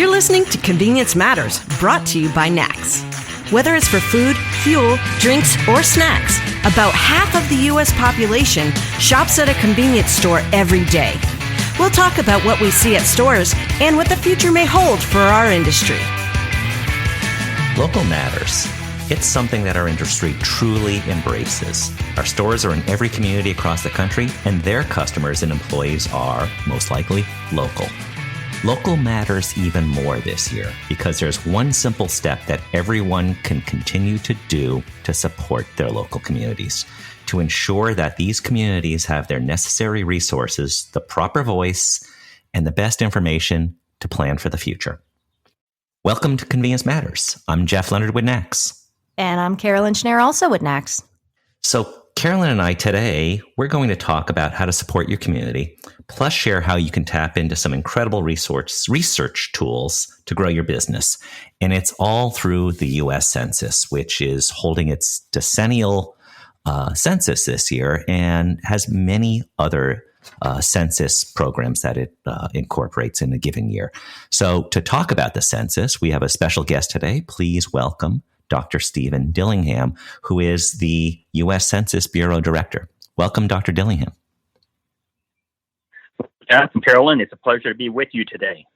You're listening to Convenience Matters, brought to you by NACS. Whether it's for food, fuel, drinks, or snacks, about half of the U.S. population shops at a convenience store every day. We'll talk about what we see at stores and what the future may hold for our industry. Local matters. It's something that our industry truly embraces. Our stores are in every community across the country, and their customers and employees are, most likely, local. Local matters even more this year because there's one simple step that everyone can continue to do to support their local communities, to ensure that these communities have their necessary resources, the proper voice, and the best information to plan for the future. Welcome to Convenience Matters. I'm Jeff Lenard with NACS. And I'm Carolyn Schnare, also with NACS. So Carolyn and I today, we're going to talk about how to support your community, plus share how you can tap into some incredible research tools to grow your business. And it's all through the U.S. Census, which is holding its decennial census this year and has many other census programs that it incorporates in a given year. So to talk about the census, we have a special guest today. Please welcome Dr. Stephen Dillingham, who is the U.S. Census Bureau Director. Welcome, Dr. Dillingham. Jeff and Carolyn, it's a pleasure to be with you today.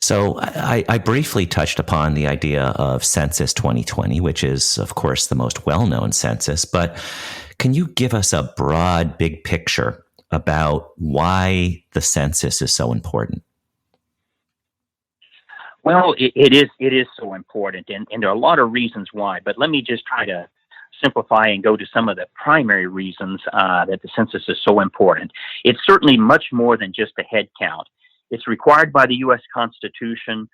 So I briefly touched upon the idea of Census 2020, which is, of course, the most well-known census. But can you give us a broad, big picture about why the census is so important? Well, it is so important, and there are a lot of reasons why, but let me just try to simplify and go to some of the primary reasons that the census is so important. It's certainly much more than just a head count. It's required by the U.S. Constitution.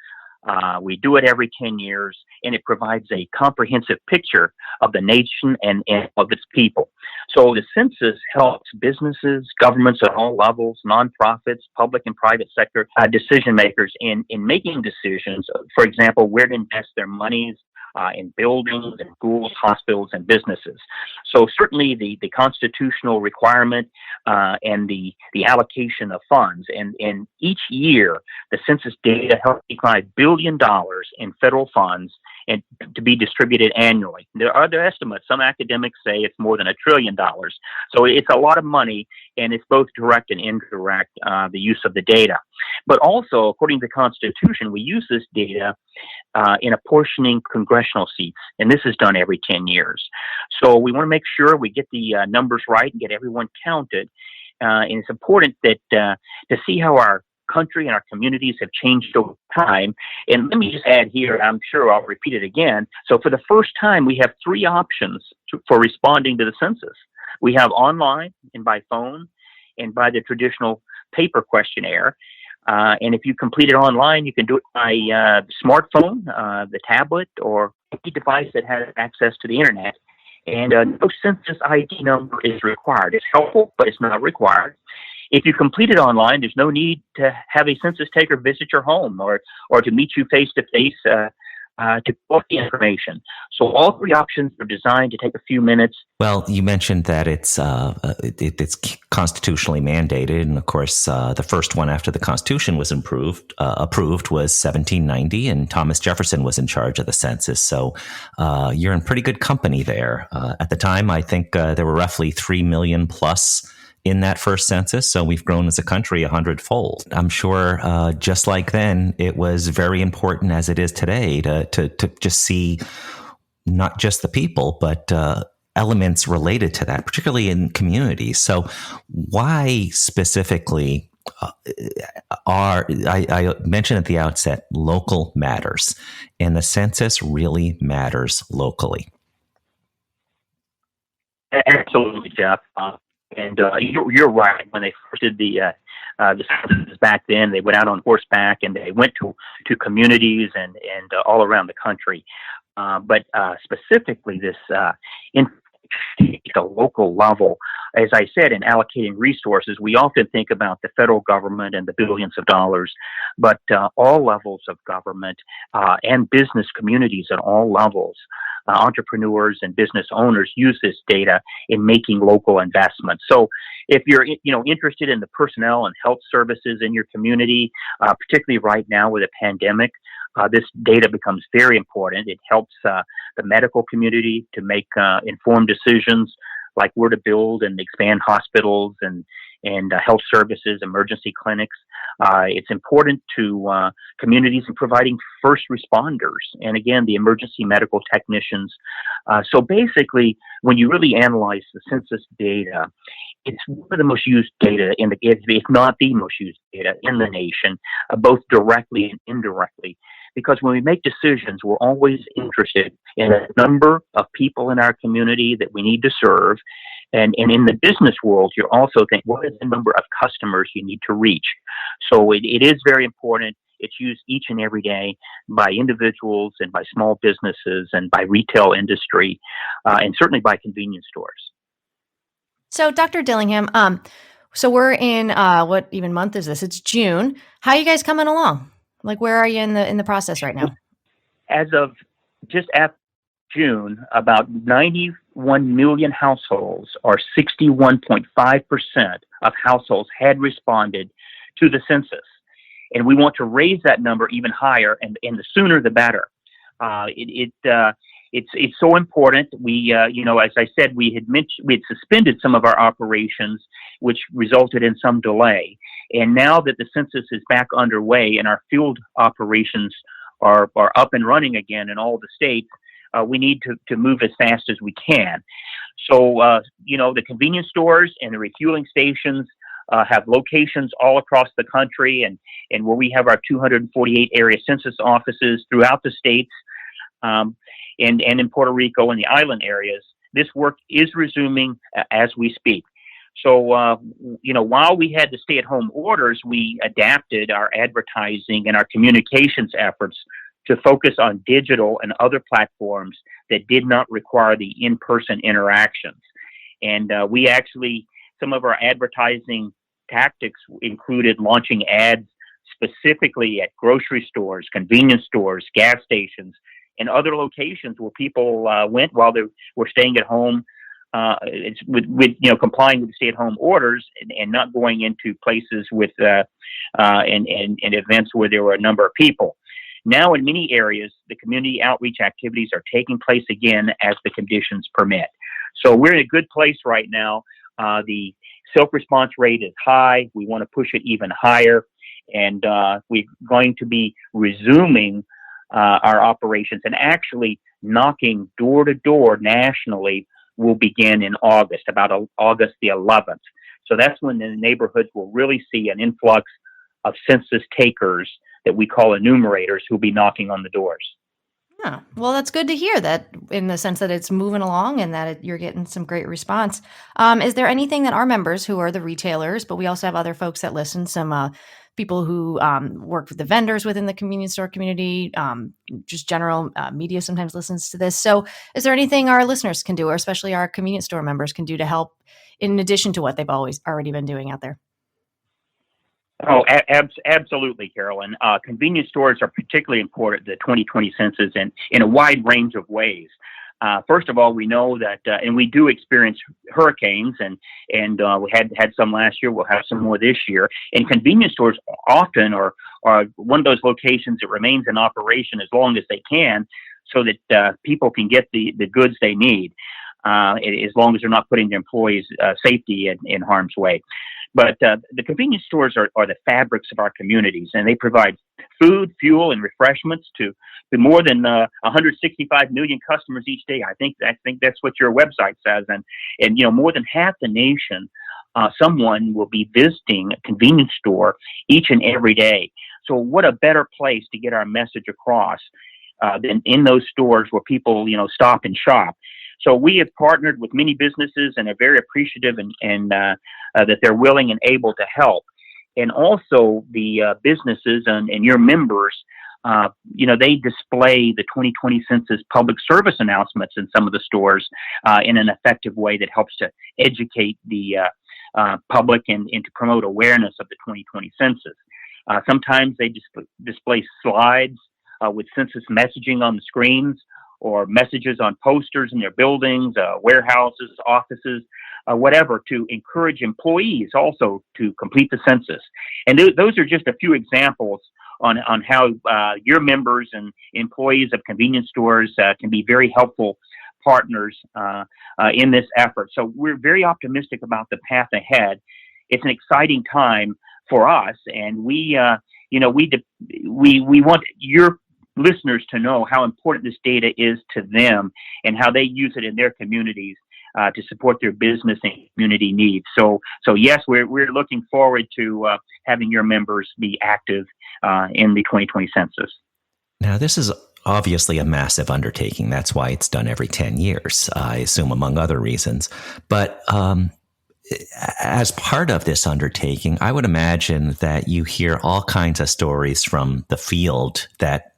We do it every 10 years, and it provides a comprehensive picture of the nation and of its people. So the census helps businesses, governments at all levels, nonprofits, public and private sector decision makers in making decisions, for example, where to invest their monies in buildings, in schools, hospitals, and businesses. So certainly the constitutional requirement and the allocation of funds. And each year, the census data helps $5 billion in federal funds and to be distributed annually. There are other estimates. Some academics say it's more than $1 trillion. So it's a lot of money, and it's both direct and indirect, the use of the data. But also, according to the Constitution, we use this data in apportioning congressional seats, and this is done every 10 years. So we want to make sure we get the numbers right and get everyone counted. And it's important that to see how our country and our communities have changed over time. And let me just add here, I'm sure I'll repeat it again. So for the first time, we have three options for responding to the census. We have online and by phone and by the traditional paper questionnaire. And if you complete it online, you can do it by the smartphone, the tablet, or any device that has access to the internet. And no census ID number is required. It's helpful, but it's not required. If you complete it online, there's no need to have a census taker visit your home or to meet you face to face to collect the information. So all three options are designed to take a few minutes. Well, you mentioned that it's constitutionally mandated, and of course, the first one after the Constitution was approved was 1790, and Thomas Jefferson was in charge of the census. So you're in pretty good company there. At the time, I think there were roughly 3 million plus in that first census. So we've grown as a country 100-fold. I'm sure just like then, it was very important as it is today to just see not just the people, but elements related to that, particularly in communities. So why specifically I mentioned at the outset, local matters, and the census really matters locally. Absolutely, Jeff. And you're right. When they first did the census back then, they went out on horseback and they went to communities and all around the country. But specifically, this at the local level, as I said, in allocating resources, we often think about the federal government and the billions of dollars, but all levels of government and business communities at all levels entrepreneurs and business owners use this data in making local investments. So if you're interested in the personnel and health services in your community, particularly right now with a pandemic, this data becomes very important. It helps the medical community to make informed decisions like where to build and expand hospitals and health services, emergency clinics. It's important to communities in providing first responders and, again, the emergency medical technicians. So basically, when you really analyze the census data, it's one of the most used data if not the most used data in the nation, both directly and indirectly. Because when we make decisions, we're always interested in the number of people in our community that we need to serve. And in the business world, you're also thinking, what is the number of customers you need to reach? So it is very important. It's used each and every day by individuals and by small businesses and by retail industry, and certainly by convenience stores. So, Dr. Dillingham, so we're in what even month is this? It's June. How are you guys coming along? Like, where are you in the process right now? As of just after June, about 91 million households, or 61.5% of households, had responded to the census. And we want to raise that number even higher, and the sooner the better. It's so important. We, as I said, we had suspended some of our operations, which resulted in some delay. And now that the census is back underway and our field operations are up and running again in all the states, we need to move as fast as we can. So, the convenience stores and the refueling stations have locations all across the country, and where we have our 248 area census offices throughout the states, and in Puerto Rico and the island areas. This work is resuming as we speak. So, while we had the stay-at-home orders, we adapted our advertising and our communications efforts to focus on digital and other platforms that did not require the in-person interactions. And some of our advertising tactics included launching ads specifically at grocery stores, convenience stores, gas stations, and other locations where people went while they were staying at home, with complying with the stay-at-home orders and not going into places with and events where there were a number of people. Now, in many areas, the community outreach activities are taking place again as the conditions permit. So we're in a good place right now. The self-response rate is high. We want to push it even higher, and we're going to be resuming our operations, and actually knocking door to door nationally will begin in August, about August the 11th. So that's when the neighborhoods will really see an influx of census takers that we call enumerators who'll be knocking on the doors. Yeah, well, that's good to hear that, in the sense that it's moving along and that you're getting some great response. Is there anything that our members, who are the retailers, but we also have other folks that listen, some people who work with the vendors within the convenience store community, just general media sometimes listens to this. So is there anything our listeners can do, or especially our convenience store members can do to help in addition to what they've already been doing out there? Oh, absolutely, Carolyn. Convenience stores are particularly important to the 2020 census and in a wide range of ways. First of all, we know that, and we do experience hurricanes, and we had some last year. We'll have some more this year. And convenience stores often are one of those locations that remains in operation as long as they can, so that people can get the goods they need, as long as they're not putting their employees' safety in harm's way. But the convenience stores are the fabrics of our communities, and they provide food, fuel, and refreshments to more than 165 million customers each day. I think that's what your website says, and more than half the nation, someone will be visiting a convenience store each and every day. So, what a better place to get our message across than in those stores where people stop and shop. So we have partnered with many businesses and are very appreciative and that they're willing and able to help. And also the businesses and your members, they display the 2020 census public service announcements in some of the stores in an effective way that helps to educate the public and to promote awareness of the 2020 census. Sometimes they display slides with census messaging on the screens, or messages on posters in their buildings, warehouses, offices, whatever, to encourage employees also to complete the census. And those are just a few examples on how your members and employees of convenience stores can be very helpful partners in this effort. So we're very optimistic about the path ahead. It's an exciting time for us, and we want your listeners to know how important this data is to them and how they use it in their communities to support their business and community needs. So yes, we're looking forward to having your members be active in the 2020 census. Now, this is obviously a massive undertaking. That's why it's done every 10 years, I assume, among other reasons. But as part of this undertaking, I would imagine that you hear all kinds of stories from the field that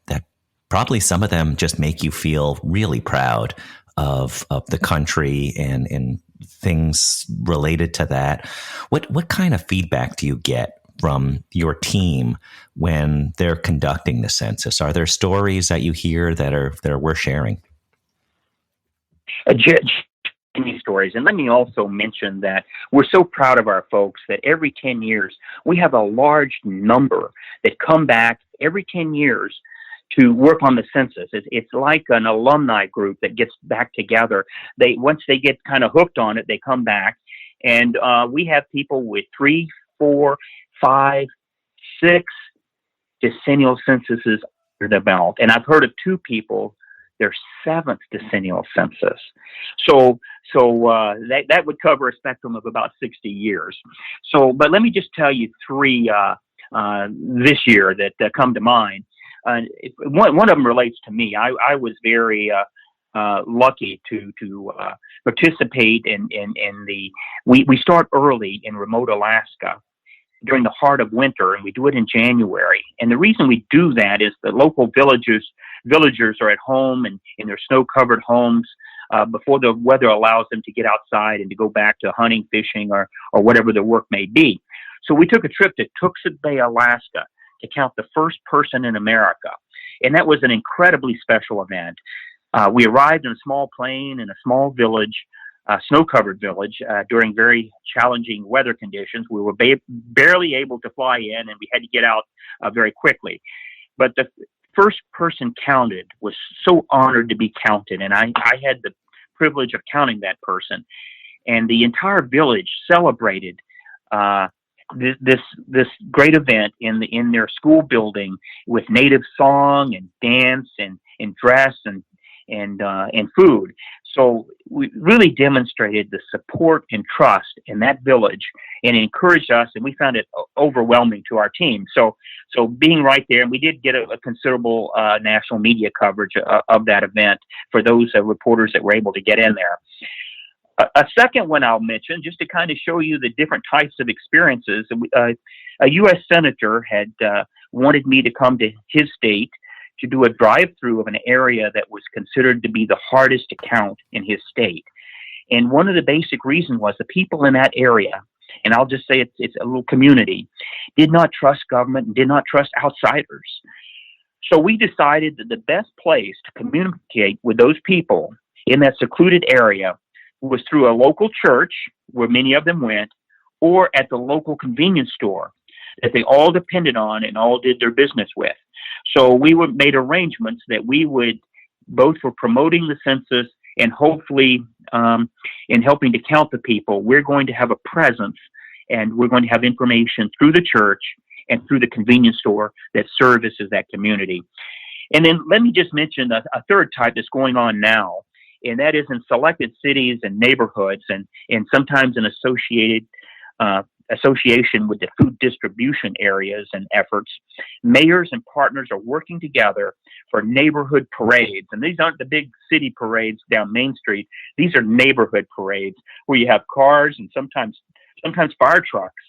probably some of them just make you feel really proud of the country and things related to that. What kind of feedback do you get from your team when they're conducting the census? Are there stories that you hear that are worth sharing? Many stories. And let me also mention that we're so proud of our folks that every 10 years, we have a large number that come back every 10 years to work on the census. It's like an alumni group that gets back together. Once they get kind of hooked on it, they come back. And we have people with 3, 4, 5, 6 decennial censuses under the belt. And I've heard of 2 people, their 7th decennial census. So that would cover a spectrum of about 60 years. But let me just tell you 3 this year that come to mind. One of them relates to me. I was very lucky to participate in the. We start early in remote Alaska during the heart of winter, and we do it in January. And the reason we do that is the local villagers are at home and in their snow-covered homes before the weather allows them to get outside and to go back to hunting, fishing, or whatever their work may be. So we took a trip to Tooksett Bay, Alaska, to count the first person in America. And that was an incredibly special event. We arrived in a small plane in a small village, snow-covered village, during very challenging weather conditions. We were barely able to fly in, and we had to get out very quickly. But the first person counted was so honored to be counted, and I had the privilege of counting that person. And the entire village celebrated this great event in their school building with native song and dance and dress and food. So we really demonstrated the support and trust in that village, and it encouraged us, and we found it overwhelming to our team. So being right there, and we did get a considerable national media coverage of that event for those reporters that were able to get in there. A second one I'll mention, just to kind of show you the different types of experiences. A U.S. senator had wanted me to come to his state to do a drive-through of an area that was considered to be the hardest to count in his state. And one of the basic reasons was the people in that area, and I'll just say it's a little community, did not trust government and did not trust outsiders. So we decided that the best place to communicate with those people in that secluded area was through a local church, where many of them went, or at the local convenience store that they all depended on and all did their business with. So we made arrangements that we would, both for promoting the census and hopefully in helping to count the people, we're going to have a presence, and we're going to have information through the church and through the convenience store that services that community. And then let me just mention a third type that's going on now, and that is in selected cities and neighborhoods, and sometimes in association with the food distribution areas and efforts. Mayors and partners are working together for neighborhood parades, and these aren't the big city parades down Main Street. These are neighborhood parades where you have cars and sometimes fire trucks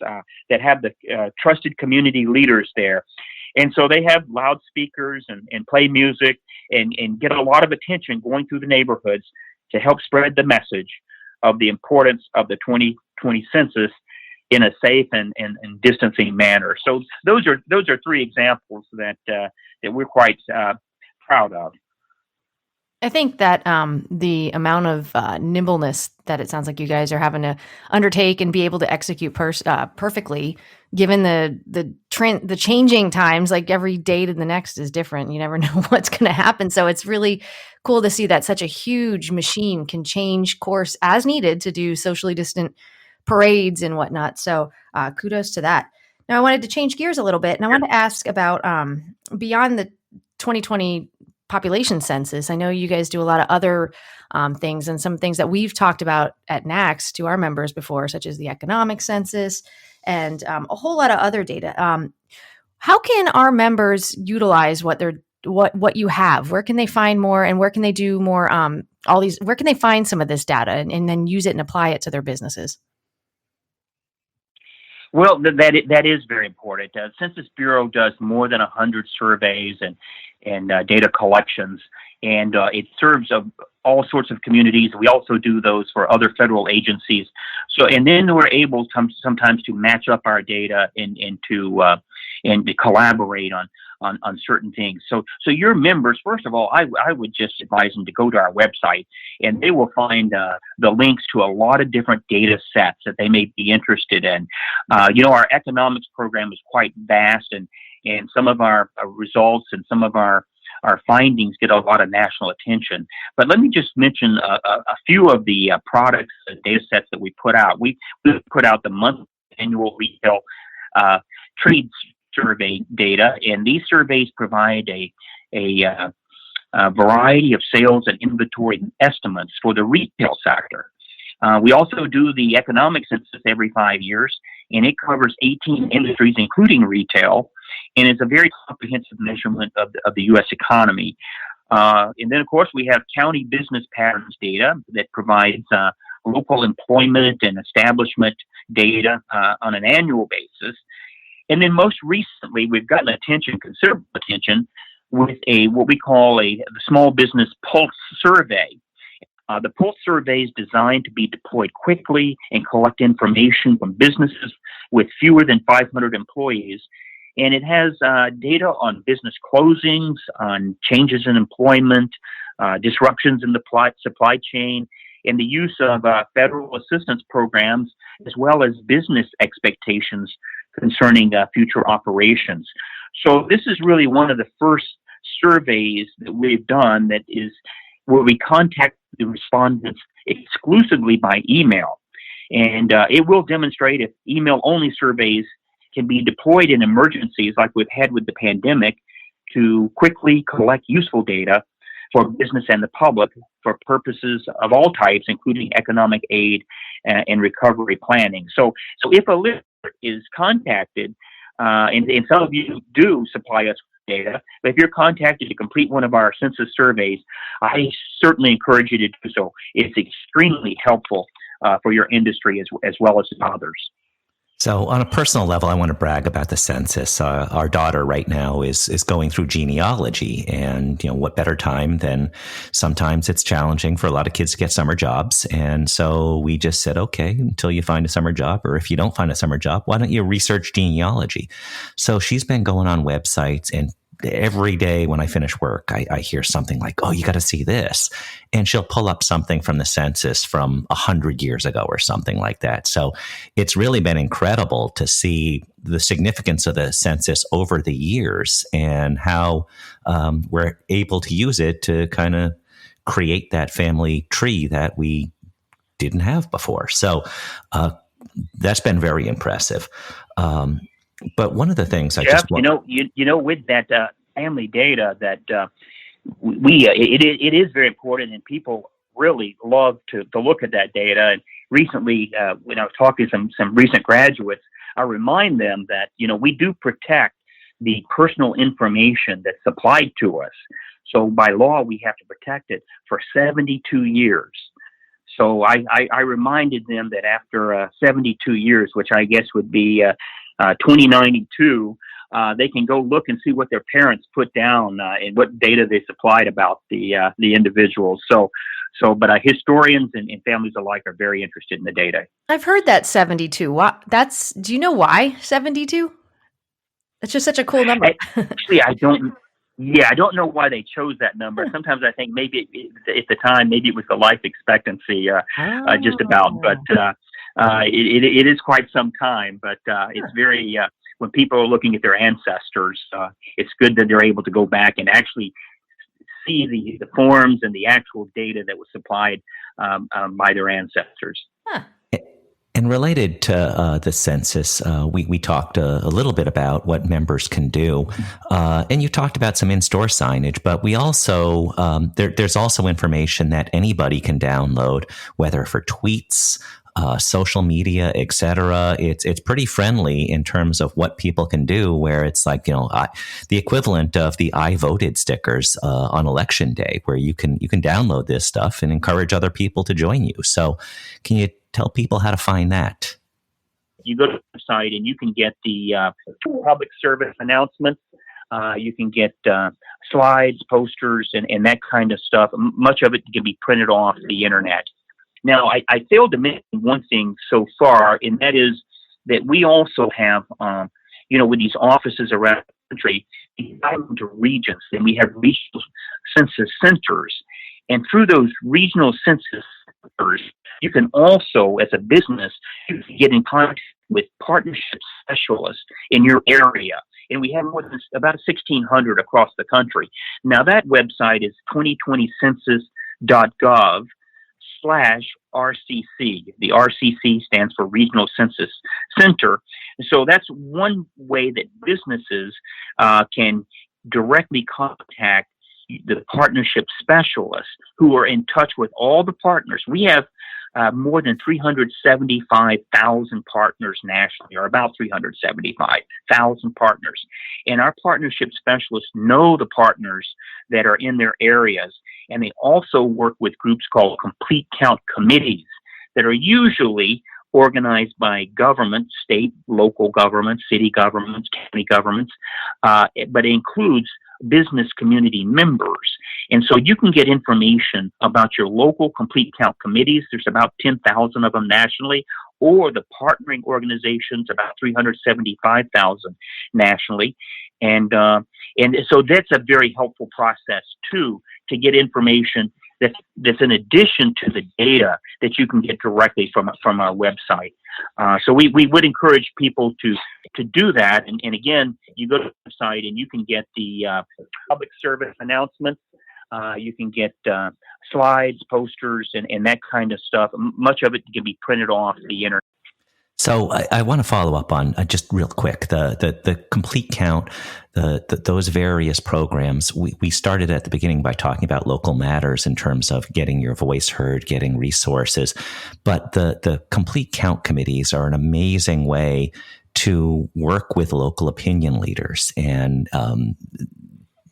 that have the trusted community leaders there. And so they have loudspeakers and play music and get a lot of attention going through the neighborhoods to help spread the message of the importance of the 2020 census in a safe and distancing manner. So those are 3 examples that we're quite proud of. I think that the amount of nimbleness that it sounds like you guys are having to undertake and be able to execute perfectly, given the changing times, like every day to the next is different. You never know what's going to happen. So it's really cool to see that such a huge machine can change course as needed to do socially distant parades and whatnot. So kudos to that. Now I wanted to change gears a little bit, and I wanted to ask about beyond the 2020 population census. I know you guys do a lot of other things, and some things that we've talked about at NACS to our members before, such as the economic census and a whole lot of other data. How can our members utilize what you have? Where can they find more, and where can they do more? Where can they find some of this data and then use it and apply it to their businesses? Well, that is very important. Census Bureau does more than 100 surveys and data collections, and it serves all sorts of communities. We also do those for other federal agencies. So, and then we're able sometimes to match up our data and to collaborate on certain things. So your members, first of all, I would just advise them to go to our website, and they will find the links to a lot of different data sets that they may be interested in. Our economics program is quite vast, and some of our results and some of our findings get a lot of national attention. But let me just mention a few of the products and data sets that we put out. We put out the monthly annual retail trade survey data, and these surveys provide a variety of sales and inventory estimates for the retail sector. We also do the economic census every 5 years, and it covers 18 industries, including retail, and it's a very comprehensive measurement of the U.S. economy. And then, of course, we have county business patterns data that provides local employment and establishment data on an annual basis. And then most recently, we've gotten considerable attention, with what we call the Small Business Pulse Survey. The Pulse Survey is designed to be deployed quickly and collect information from businesses with fewer than 500 employees. And it has data on business closings, on changes in employment, disruptions in the supply chain, and the use of federal assistance programs, as well as business expectations concerning future operations. So this is really one of the first surveys that we've done that is where we contact the respondents exclusively by email. And it will demonstrate if email-only surveys can be deployed in emergencies like we've had with the pandemic to quickly collect useful data for business and the public for purposes of all types, including economic aid and recovery planning. So if a listener is contacted, and some of you do supply us with data, but if you're contacted to complete one of our census surveys, I certainly encourage you to do so. It's extremely helpful for your industry as well as others. So on a personal level, I want to brag about the census. Our daughter right now is going through genealogy, and what better time than sometimes it's challenging for a lot of kids to get summer jobs. And so we just said, okay, until you find a summer job, or if you don't find a summer job, why don't you research genealogy? So she's been going on websites, and every day when I finish work, I hear something like, oh, you got to see this. And she'll pull up something from the census from 100 years ago or something like that. So it's really been incredible to see the significance of the census over the years and how we're able to use it to kind of create that family tree that we didn't have before. So that's been very impressive. But one of the things Jeff, with that family data, that it is very important, and people really love to look at that data. And recently, when I was talking to some recent graduates, I remind them that we do protect the personal information that's supplied to us. So by law, we have to protect it for 72 years. So I reminded them that after 72 years, which I guess would be 2092, they can go look and see what their parents put down and what data they supplied about the individuals. But historians and families alike are very interested in the data. I've heard that 72. Do you know why 72? It's just such a cool number. Actually, I don't. Yeah, I don't know why they chose that number. Sometimes I think maybe at the time, maybe it was the life expectancy, just about. But it is quite some time. But it's very when people are looking at their ancestors, it's good that they're able to go back and actually see the forms and the actual data that was supplied by their ancestors. Huh. And related to the census, we talked a little bit about what members can do, and you talked about some in-store signage. But we also there's also information that anybody can download, whether for tweets, social media, etc. It's pretty friendly in terms of what people can do. Where it's like the equivalent of the "I voted" stickers on election day, where you can download this stuff and encourage other people to join you. So, can you tell people how to find that? You go to the site and you can get the public service announcements. You can get slides, posters, and that kind of stuff. Much of it can be printed off the internet. Now, I failed to mention one thing so far, and that is that we also have, with these offices around the country, we dive into regions, and we have regional census centers. And through those regional census centers, you can also, as a business, you can get in contact with partnership specialists in your area. And we have more than about 1,600 across the country. Now, that website is 2020census.gov/RCC. The RCC stands for Regional Census Center. So that's one way that businesses can directly contact the partnership specialists who are in touch with all the partners. We have more than 375,000 partners nationally, or about 375,000 partners. And our partnership specialists know the partners that are in their areas, and they also work with groups called complete count committees that are usually organized by government, state, local governments, city governments, county governments, but it includes business community members. And so you can get information about your local complete count committees. There's about 10,000 of them nationally, or the partnering organizations, about 375,000 nationally. And so that's a very helpful process too, to get information that's in addition to the data that you can get directly from our website. So we would encourage people to do that. And again, you go to the site and you can get the public service announcements. You can get slides, posters, and that kind of stuff. Much of it can be printed off the internet. So I want to follow up on just real quick the complete count, those various programs. We started at the beginning by talking about local matters in terms of getting your voice heard, getting resources, but the complete count committees are an amazing way to work with local opinion leaders and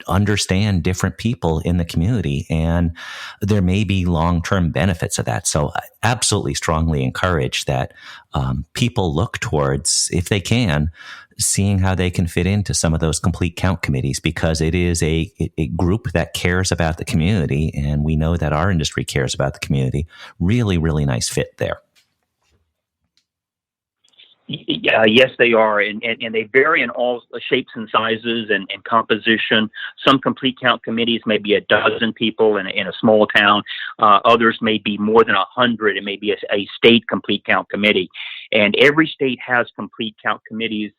understand different people in the community, and there may be long-term benefits of that. So I absolutely strongly encourage that people look towards, if they can, seeing how they can fit into some of those complete count committees, because it is a group that cares about the community, and we know that our industry cares about the community. Really, really nice fit there. Yes, they are, and they vary in all shapes and sizes and composition. Some complete count committees may be a dozen people in a small town. Others may be more than 100. It may be a state complete count committee, and every state has complete count committees.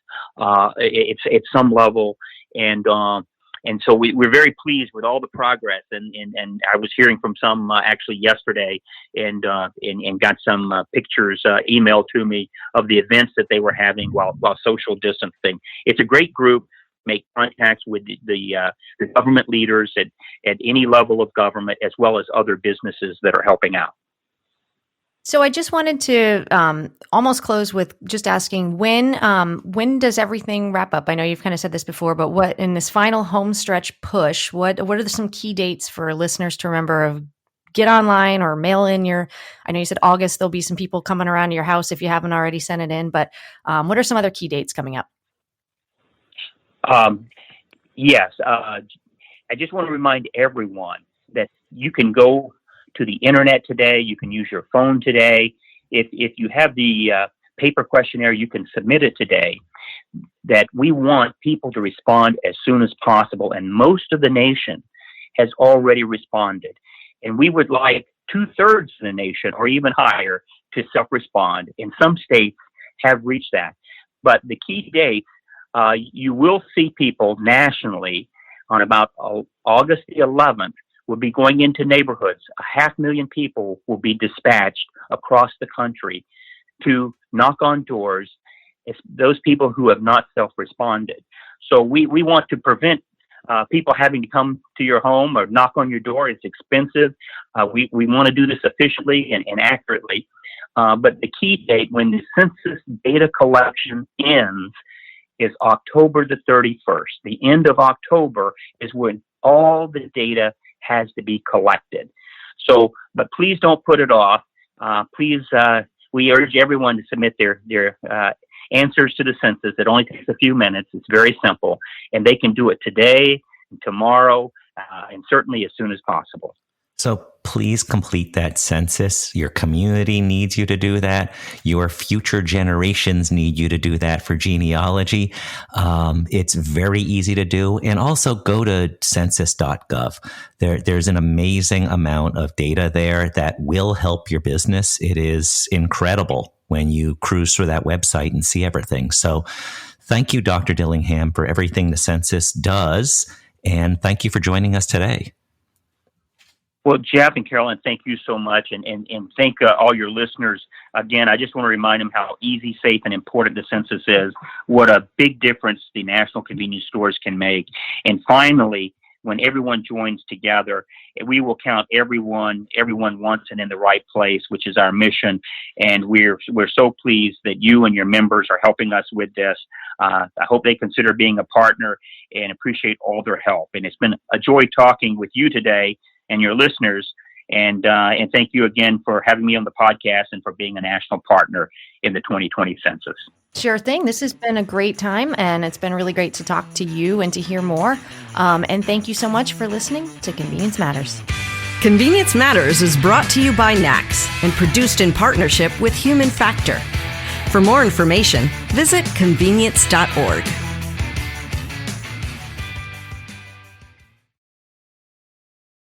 It's at some level, and so we're very pleased with all the progress. And I was hearing from some actually yesterday, and got some pictures emailed to me of the events that they were having while social distancing. It's a great group. Make contacts with the government leaders at any level of government, as well as other businesses that are helping out. So I just wanted to almost close with just asking, when does everything wrap up? I know you've kind of said this before, but what in this final home stretch push, what are some key dates for listeners to remember of get online or mail in I know you said August, there'll be some people coming around to your house if you haven't already sent it in, but what are some other key dates coming up? Yes. I just want to remind everyone that you can go to the internet today. You can use your phone today. If you have the paper questionnaire, you can submit it today. that we want people to respond as soon as possible, and most of the nation has already responded. And we would like 2/3 of the nation, or even higher, to self-respond. And some states have reached that. But the key date, you will see people nationally on about August the 11th will be going into neighborhoods. 500,000 people will be dispatched across the country to knock on doors. It's those people who have not self-responded. So we want to prevent people having to come to your home or knock on your door. It's expensive. We want to do this efficiently and accurately. But the key date when the census data collection ends is October the 31st. The end of October is when all the data has to be collected. So, but please don't put it off. Please, we urge everyone to submit their answers to the census. It only takes a few minutes. It's very simple, and they can do it today, tomorrow, and certainly as soon as possible. So please complete that census. Your community needs you to do that. Your future generations need you to do that for genealogy. It's very easy to do. And also go to census.gov. There's an amazing amount of data there that will help your business. It is incredible when you cruise through that website and see everything. So thank you, Dr. Dillingham, for everything the census does. And thank you for joining us today. Well, Jeff and Carolyn, thank you so much. And thank all your listeners. Again, I just want to remind them how easy, safe, and important the census is, what a big difference the national convenience stores can make. And finally, when everyone joins together, we will count everyone once and in the right place, which is our mission. And we're so pleased that you and your members are helping us with this. I hope they consider being a partner and appreciate all their help. And it's been a joy talking with you today and your listeners. And thank you again for having me on the podcast and for being a national partner in the 2020 census. Sure thing. This has been a great time, and it's been really great to talk to you and to hear more. And thank you so much for listening to Convenience Matters. Convenience Matters is brought to you by NACS and produced in partnership with Human Factor. For more information, visit convenience.org.